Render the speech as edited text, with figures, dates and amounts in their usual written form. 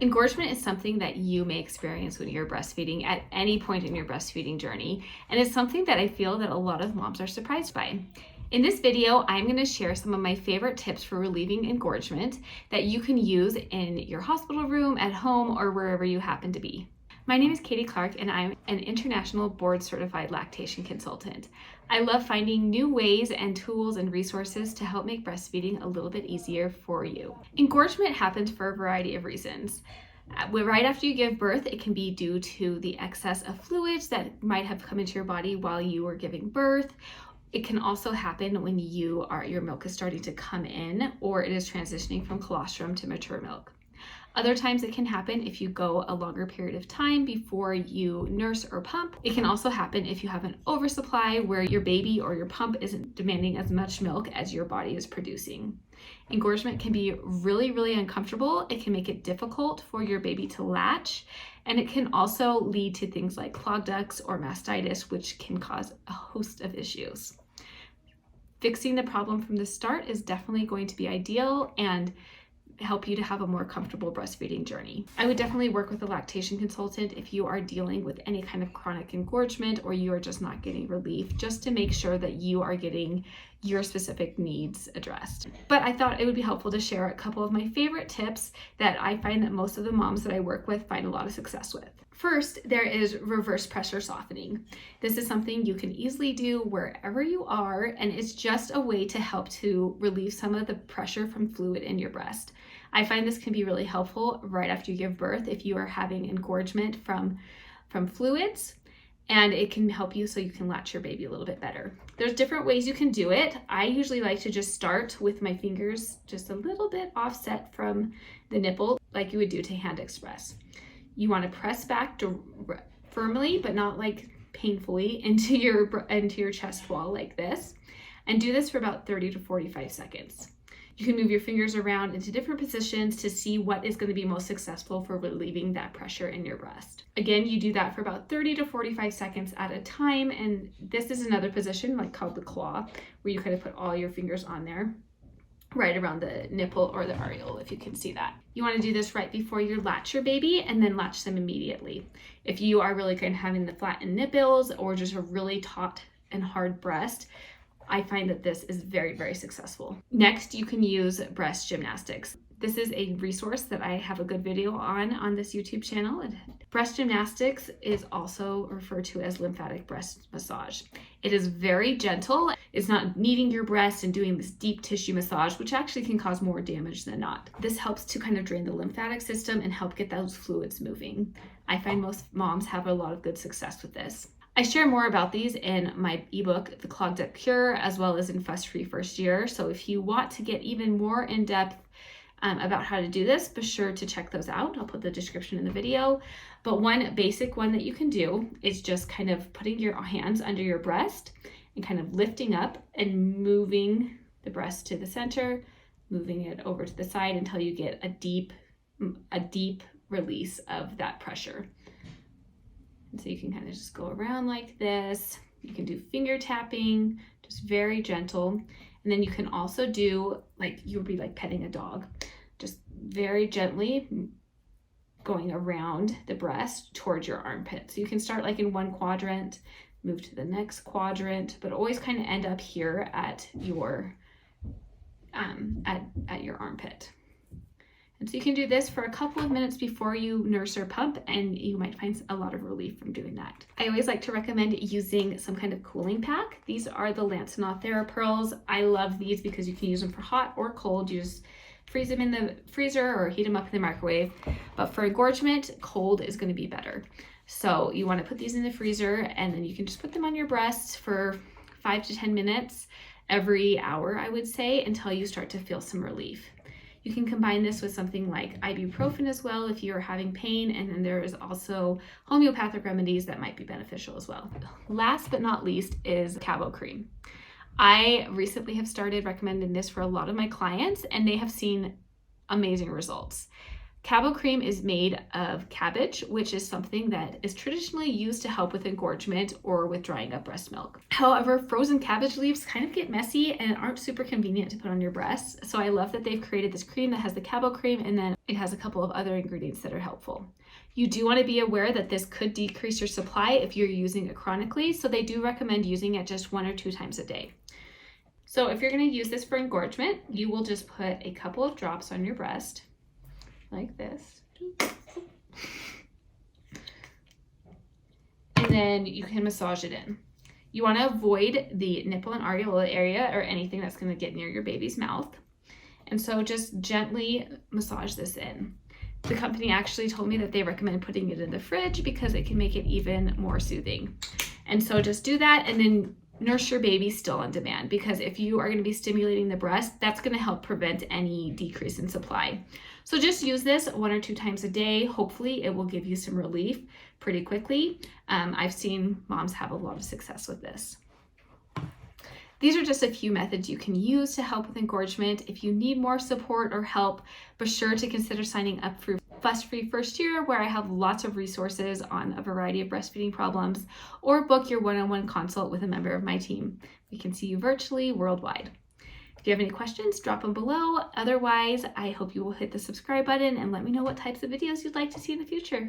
Engorgement is something that you may experience when you're breastfeeding at any point in your breastfeeding journey, and it's something that I feel that a lot of moms are surprised by. In this video, I'm going to share some of my favorite tips for relieving engorgement that you can use in your hospital room, at home, or wherever you happen to be. My name is Katie Clark, and I'm an international board-certified lactation consultant. I love finding new ways and tools and resources to help make breastfeeding a little bit easier for you. Engorgement happens for a variety of reasons. Right after you give birth, it can be due to the excess of fluids that might have come into your body while you were giving birth. It can also happen when your milk is starting to come in, or it is transitioning from colostrum to mature milk. Other times it can happen if you go a longer period of time before you nurse or pump. It can also happen if you have an oversupply where your baby or your pump isn't demanding as much milk as your body is producing. Engorgement can be really, really uncomfortable. It can make it difficult for your baby to latch, and it can also lead to things like clogged ducts or mastitis, which can cause a host of issues. Fixing the problem from the start is definitely going to be ideal and help you to have a more comfortable breastfeeding journey. I would definitely work with a lactation consultant if you are dealing with any kind of chronic engorgement or you are just not getting relief, just to make sure that you are getting your specific needs addressed. But I thought it would be helpful to share a couple of my favorite tips that I find that most of the moms that I work with find a lot of success with. First, there is reverse pressure softening. This is something you can easily do wherever you are, and it's just a way to help to relieve some of the pressure from fluid in your breast. I find this can be really helpful right after you give birth if you are having engorgement from fluids, and it can help you so you can latch your baby a little bit better. There's different ways you can do it. I usually like to just start with my fingers just a little bit offset from the nipple, like you would do to hand express. You want to press back firmly, but not like painfully into your chest wall like this, and do this for about 30 to 45 seconds. You can move your fingers around into different positions to see what is going to be most successful for relieving that pressure in your breast. Again, you do that for about 30 to 45 seconds at a time, and this is another position called the claw, where you kind of put all your fingers on there, right around the nipple or the areola, if you can see that. You want to do this right before you latch your baby, and then latch them immediately. If you are really kind of having the flattened nipples or just a really taut and hard breast, I find that this is very, very successful. Next, you can use breast gymnastics. This is a resource that I have a good video on this YouTube channel. Breast gymnastics is also referred to as lymphatic breast massage. It is very gentle. It's not kneading your breast and doing this deep tissue massage, which actually can cause more damage than not. This helps to kind of drain the lymphatic system and help get those fluids moving. I find most moms have a lot of good success with this. I share more about these in my ebook, The Clogged Duct Cure, as well as in Fuss-Free First Year. So if you want to get even more in depth about how to do this, be sure to check those out. I'll put the description in the video. But one basic one that you can do is just kind of putting your hands under your breast and kind of lifting up and moving the breast to the center, moving it over to the side until you get a deep release of that pressure. And so you can kind of just go around like this. You can do finger tapping, just very gentle. And then you can also do, like you would be like petting a dog, just very gently going around the breast towards your armpit. So you can start like in one quadrant, move to the next quadrant, but always kind of end up here at your your armpit. And so you can do this for a couple of minutes before you nurse or pump, and you might find a lot of relief from doing that. I always like to recommend using some kind of cooling pack. These are the Lancinol TheraPearls. I love these because you can use them for hot or cold. You just freeze them in the freezer or heat them up in the microwave. But for engorgement, cold is going to be better. So you want to put these in the freezer, and then you can just put them on your breasts for 5 to 10 minutes every hour, I would say, until you start to feel some relief. You can combine this with something like ibuprofen as well if you're having pain, and then there is also homeopathic remedies that might be beneficial as well. Last but not least is Cabo cream. I recently have started recommending this for a lot of my clients, and they have seen amazing results. Cabo cream is made of cabbage, which is something that is traditionally used to help with engorgement or with drying up breast milk. However, frozen cabbage leaves kind of get messy and aren't super convenient to put on your breasts. So I love that they've created this cream that has the cabo cream, and then it has a couple of other ingredients that are helpful. You do want to be aware that this could decrease your supply if you're using it chronically, so they do recommend using it just 1 or 2 times a day. So if you're going to use this for engorgement, you will just put a couple of drops on your breast, like this. And then you can massage it in. You want to avoid the nipple and areola area or anything that's going to get near your baby's mouth. And so just gently massage this in. The company actually told me that they recommend putting it in the fridge because it can make it even more soothing. And so just do that, and then nurse your baby still on demand, because if you are going to be stimulating the breast, that's going to help prevent any decrease in supply. So just use this 1 or 2 times a day. Hopefully it will give you some relief pretty quickly. I've seen moms have a lot of success with this. These are just a few methods you can use to help with engorgement. If you need more support or help, be sure to consider signing up for Fuss-Free First Year, where I have lots of resources on a variety of breastfeeding problems, or book your one-on-one consult with a member of my team. We can see you virtually worldwide. If you have any questions, drop them below. Otherwise, I hope you will hit the subscribe button and let me know what types of videos you'd like to see in the future.